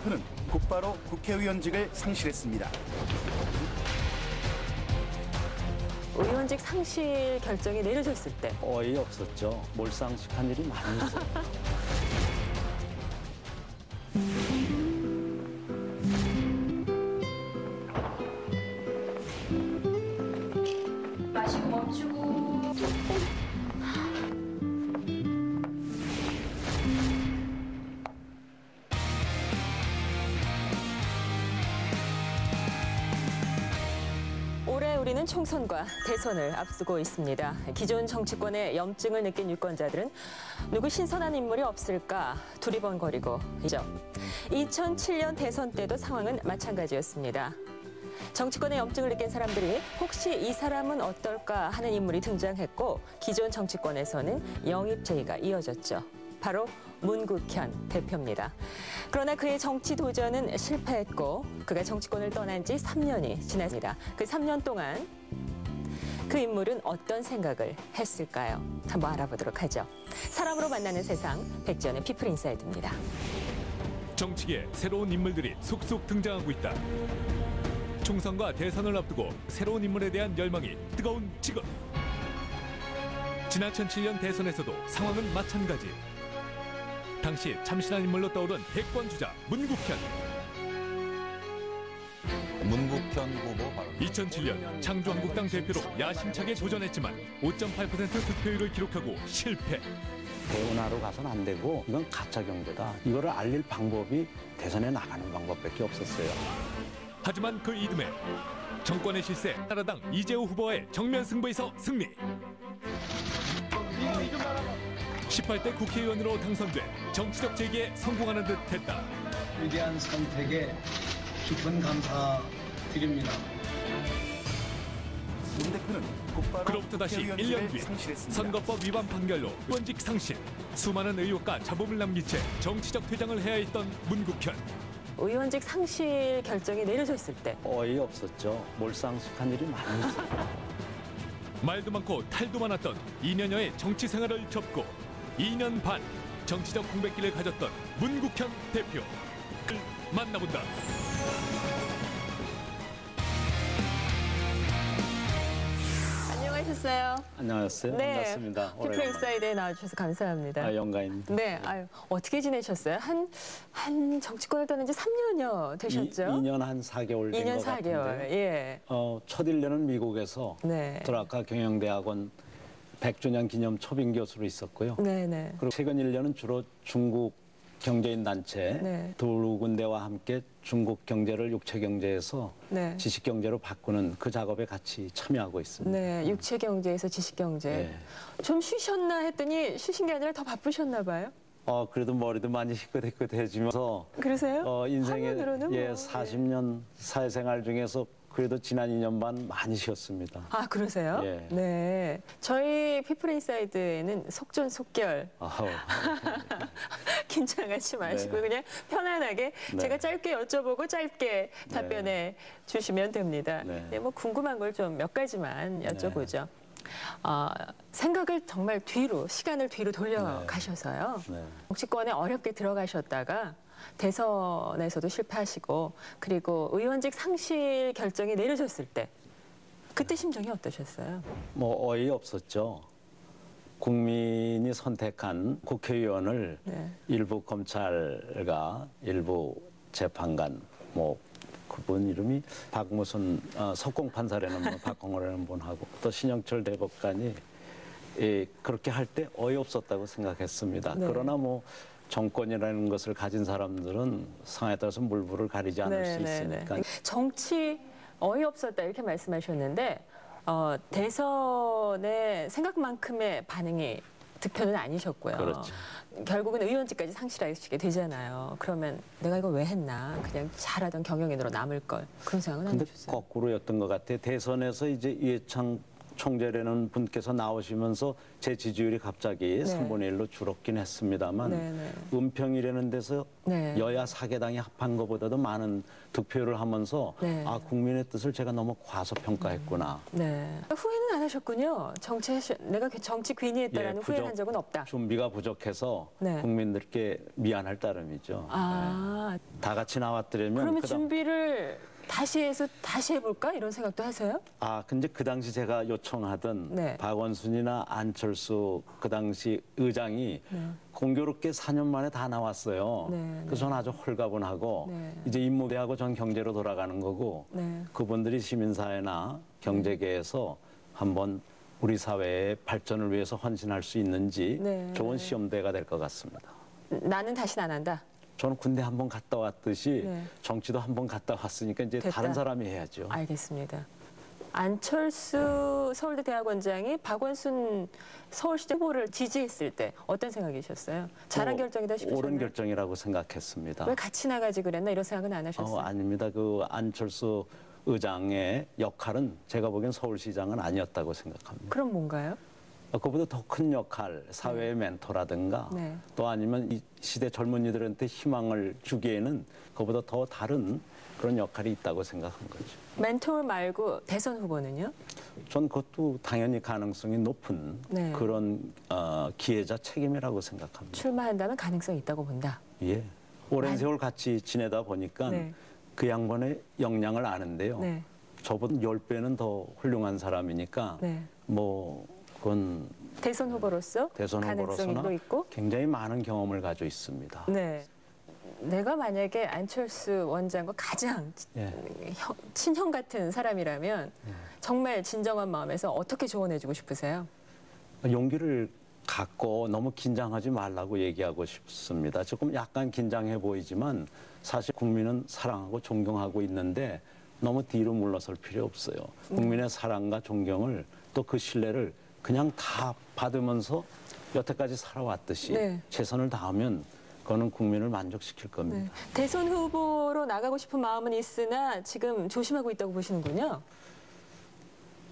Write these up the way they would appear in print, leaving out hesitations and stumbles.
대표는 곧바로 국회의원직을 상실했습니다. 의원직 상실 결정이 내려졌을 때 어이없었죠. 몰상식한 일이 많이 있어요. 마시고 멈추고. 올해 우리는 총선과 대선을 앞두고 있습니다. 기존 정치권의 염증을 느낀 유권자들은 누구 신선한 인물이 없을까 두리번거리고 있죠. 2007년 대선 때도 상황은 마찬가지였습니다. 정치권의 염증을 느낀 사람들이 혹시 이 사람은 어떨까 하는 인물이 등장했고 기존 정치권에서는 영입 제의가 이어졌죠. 바로 문국현 대표입니다. 그러나 그의 정치 도전은 실패했고 그가 정치권을 떠난 지 3년이 지났습니다. 그 3년 동안 그 인물은 어떤 생각을 했을까요? 한번 알아보도록 하죠. 사람으로 만나는 세상, 백지연의 피플 인사이드입니다. 정치계에 새로운 인물들이 속속 등장하고 있다. 총선과 대선을 앞두고 새로운 인물에 대한 열망이 뜨거운 지금. 지난 2007년 대선에서도 상황은 마찬가지. 당시 참신한 인물로 떠오른 대권 주자 문국현. 문국현 후보 바로 2007년 창조한국당 대표로 야심차게 도전했지만 5.8% 득표율을 기록하고 실패. 대운하러 가서는 안 되고 이건 가짜 경제다. 이거를 알릴 방법이 대선에 나가는 방법밖에 없었어요. 하지만 그 이듬해 정권의 실세 나라당 이재호 후보와의 정면 승부에서 승리. 18대 국회의원으로 당선돼 정치적 재기에 성공하는 듯 했다. 위대한 선택에 깊은 감사드립니다. 문 대표는 곧바로 그로부터 다시 1년 뒤 상실했습니다. 선거법 위반 판결로 의원직 상실. 수많은 의혹과 잡음을 남긴 채 정치적 퇴장을 해야 했던 문국현. 의원직 상실 결정이 내려졌을 때 어이없었죠. 몰상식한 일이 많이 있어요. 말도 많고 탈도 많았던 2년여의 정치 생활을 접고 2년 반 정치적 공백기를 가졌던 문국현 대표. 를 만나본다. 안녕하셨어요. 안녕하세요. 네, 반갑습니다. 피플 인사이드에 나와주셔서 감사합니다. 영광입니다. 네, 어떻게 지내셨어요? 한 정치권을 떠난 지 3년여 되셨죠? 2년 한 4개월 된 2년 것 4개월, 같은데. 예. 첫 1년은 미국에서 네. 드라카 경영대학원 100주년 기념 초빙 교수로 있었고요. 네네. 그리고 최근 1년은 주로 중국 경제인 단체 네. 두 군데와 함께 중국 경제를 육체 경제에서 네. 지식 경제로 바꾸는 그 작업에 같이 참여하고 있습니다. 네, 육체 경제에서 지식 경제. 네. 좀 쉬셨나 했더니 쉬신 게 아니라 더 바쁘셨나 봐요. 그래도 머리도 많이 희끗희끗해지면서 그러세요? 인생의 화면으로는 뭐, 40년 사회생활 중에서 그래도 지난 2년 반 많이 쉬었습니다. 아, 그러세요? 예. 네. 저희 피플 인사이드에는 속전속결. 아우. 긴장하지 마시고 네. 그냥 편안하게 네. 제가 짧게 여쭤보고 짧게 답변해 주시면 됩니다. 네. 네, 뭐 궁금한 걸 좀 몇 가지만 여쭤보죠. 생각을 정말 시간을 뒤로 돌려가셔서요. 네. 정치권에 어렵게 들어가셨다가 대선에서도 실패하시고 그리고 의원직 상실 결정이 내려졌을 때 그때 심정이 어떠셨어요? 뭐 어이없었죠. 국민이 선택한 국회의원을 네. 일부 검찰과 일부 재판관 그분 이름이 박무선 석공판사라는 분, 박홍호라는 분하고 또 신영철 대법관이 그렇게 할 때 어이없었다고 생각했습니다. 네. 그러나 정권이라는 것을 가진 사람들은 상황에 따라서 물불을 가리지 않을 수 있으니까. 정치 어이없었다 이렇게 말씀하셨는데 대선의 생각만큼의 반응이 득표는 아니셨고요. 그렇죠. 결국은 의원직까지 상실하시게 되잖아요. 그러면 내가 이거 왜 했나? 그냥 잘하던 경영인으로 남을 걸. 그런 생각은 안 근데 드셨어요? 거꾸로였던 것 같아요. 대선에서 이제 이해창 총재라는 분께서 나오시면서 제 지지율이 갑자기 3분의 1로 줄었긴 했습니다만 네. 은평이라는 데서 네. 여야 4개당이 합한 것보다도 많은 득표를 하면서 네. 아 국민의 뜻을 제가 너무 과소평가했구나. 네. 후회는 안 하셨군요. 내가 정치 괜히 했다라는 예, 후회한 적은 없다. 준비가 부족해서 네. 국민들께 미안할 따름이죠. 아, 다 같이 나왔더라면 그러면 그다음- 준비를 다시 해서 다시 해볼까 이런 생각도 하세요? 근데 그 당시 제가 요청하던 네. 박원순이나 안철수 그 당시 의장이 공교롭게 4년 만에 다 나왔어요. 네, 그래서 저는 아주 홀가분하고 네. 이제 인무대하고 전 경제로 돌아가는 거고 네. 그분들이 시민사회나 경제계에서 한번 우리 사회의 발전을 위해서 헌신할 수 있는지 네. 좋은 시험대가 될 것 같습니다. 나는 다시는 안 한다. 저는 군대 한 번 갔다 왔듯이 네. 정치도 한 번 갔다 왔으니까 이제 됐다. 다른 사람이 해야죠. 알겠습니다. 안철수 서울대 대학원장이 박원순 서울시장 후보를 지지했을 때 어떤 생각이셨어요? 잘한 결정이다 싶으셨나요? 옳은 결정이라고 생각했습니다. 왜 같이 나가지 그랬나 이런 생각은 안 하셨어요? 아닙니다. 그 안철수 의장의 역할은 제가 보기엔 서울시장은 아니었다고 생각합니다. 그럼 뭔가요? 그보다 더 큰 역할, 사회의 멘토라든가 네. 또 아니면 이 시대 젊은이들한테 희망을 주기에는 그보다 더 다른 그런 역할이 있다고 생각한 거죠. 멘토 말고 대선 후보는요? 전 그것도 당연히 가능성이 높은 네. 그런 기회자 책임이라고 생각합니다. 출마한다면 가능성이 있다고 본다. 예. 오랜 세월 같이 지내다 보니까 네. 그 양반의 역량을 아는데요. 네. 저보다 10배는 더 훌륭한 사람이니까 네. 뭐 그건 대선 후보로서 대선 가능성이 후보로서나 또 있고. 굉장히 많은 경험을 가지고 있습니다. 네. 내가 만약에 안철수 원장과 가장 예. 친형 같은 사람이라면 정말 진정한 마음에서 어떻게 조언해주고 싶으세요? 용기를 갖고 너무 긴장하지 말라고 얘기하고 싶습니다. 조금 약간 긴장해 보이지만 사실 국민은 사랑하고 존경하고 있는데 너무 뒤로 물러설 필요 없어요. 국민의 사랑과 존경을 또 그 신뢰를 그냥 다 받으면서 여태까지 살아왔듯이 네. 최선을 다하면 그거는 국민을 만족시킬 겁니다. 네. 대선 후보로 나가고 싶은 마음은 있으나 지금 조심하고 있다고 보시는군요.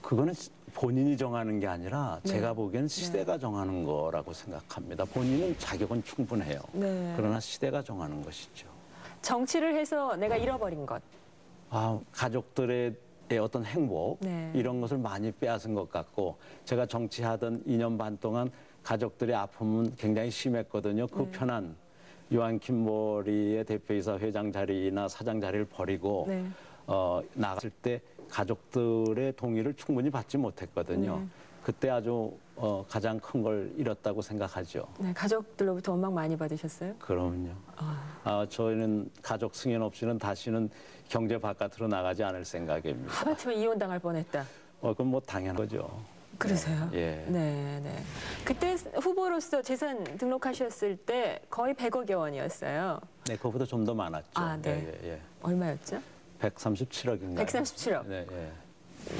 그거는 본인이 정하는 게 아니라 네. 제가 보기엔 시대가 정하는 거라고 생각합니다. 본인은 자격은 충분해요. 네. 그러나 시대가 정하는 것이죠. 정치를 해서 내가 잃어버린 것. 가족들의 어떤 행복 네. 이런 것을 많이 빼앗은 것 같고 제가 정치하던 2년 반 동안 가족들의 아픔은 굉장히 심했거든요. 그 편한 요한 킴보리의 대표이사 회장 자리나 사장 자리를 버리고 네. 나갔을 때 가족들의 동의를 충분히 받지 못했거든요. 네. 그때 아주 가장 큰 걸 잃었다고 생각하죠. 네, 가족들로부터 원망 많이 받으셨어요? 그럼요. 저희는 가족 승인 없이는 다시는 경제 바깥으로 나가지 않을 생각입니다. 하마터면 이혼당할 뻔했다. 그건 뭐 당연한 거죠. 그러세요? 예. 네, 네. 그때 후보로서 재산 등록하셨을 때 거의 100억여 원이었어요. 네, 그거보다 좀 더 많았죠. 네. 예. 얼마였죠? 137억인가요? 137억. 네, 예.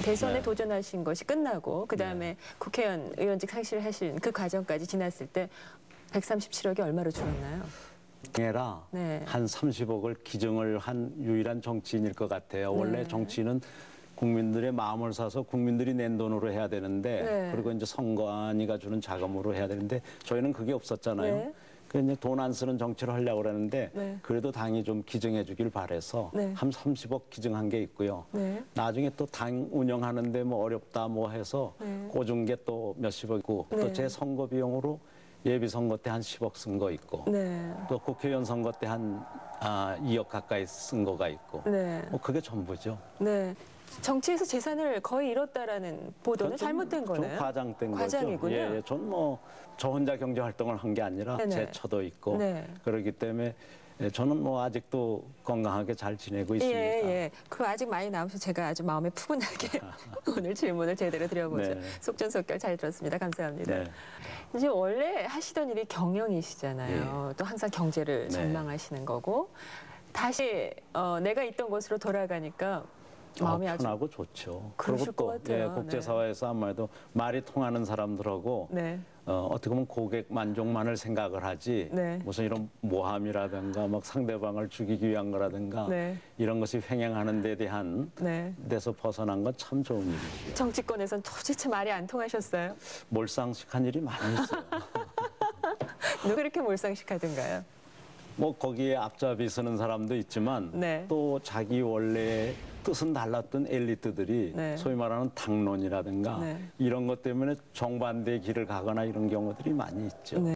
대선에 네. 도전하신 것이 끝나고 그다음에 국회의원 의원직 상실하신 그 과정까지 지났을 때 137억이 얼마로 줄었나요? era 네. 한 30억을 기증을 한 유일한 정치인일 것 같아요. 원래 네. 정치인은 국민들의 마음을 사서 국민들이 낸 돈으로 해야 되는데 네. 그리고 이제 선관위가 주는 자금으로 해야 되는데 저희는 그게 없었잖아요. 네. 그래서 돈 안 쓰는 정치를 하려고 그러는데 네. 그래도 당이 좀 기증해 주길 바래서 네. 한 30억 기증한 게 있고요. 네. 나중에 또 당 운영하는데 뭐 어렵다 뭐 해서 네. 꽂은 게 또 몇십억 있고 네. 또 제 선거 비용으로 예비 선거 때 한 10억 쓴 거 있고 네. 또 국회의원 선거 때 한 2억 가까이 쓴 거가 있고 네. 그게 전부죠. 네. 정치에서 재산을 거의 잃었다라는 보도는 잘못된 좀 거네요. 과장된 과장이군요. 거죠. 예, 전 뭐 저 혼자 경제 활동을 한 게 아니라 네네. 제 처도 있고 네. 그렇기 때문에 저는 뭐 아직도 건강하게 잘 지내고 있습니다. 예. 그 아직 많이 남아서 제가 아주 마음에 푸근하게 오늘 질문을 제대로 드려보죠. 네. 속전속결 잘 들었습니다. 감사합니다. 네. 이제 원래 하시던 일이 경영이시잖아요. 또 항상 경제를 네. 전망하시는 거고 다시 내가 있던 곳으로 돌아가니까 마음이 아주 편하고 좋죠. 그러실 그리고 것 또 같아요. 국제사회에서 아무래도 말이 통하는 사람들하고 네. 어떻게 보면 고객 만족만을 생각을 하지 네. 무슨 이런 모함이라든가 막 상대방을 죽이기 위한 거라든가 네. 이런 것이 횡행하는 데 대한 네. 데서 벗어난 건 참 좋은 일이죠. 정치권에선 도대체 말이 안 통하셨어요? 몰상식한 일이 많이 있어요. 누가 그렇게 몰상식하던가요? 뭐 거기에 앞잡이 서는 사람도 있지만 네. 또 자기 원래 뜻은 달랐던 엘리트들이 네. 소위 말하는 당론이라든가 네. 이런 것 때문에 정반대의 길을 가거나 이런 경우들이 많이 있죠. 네.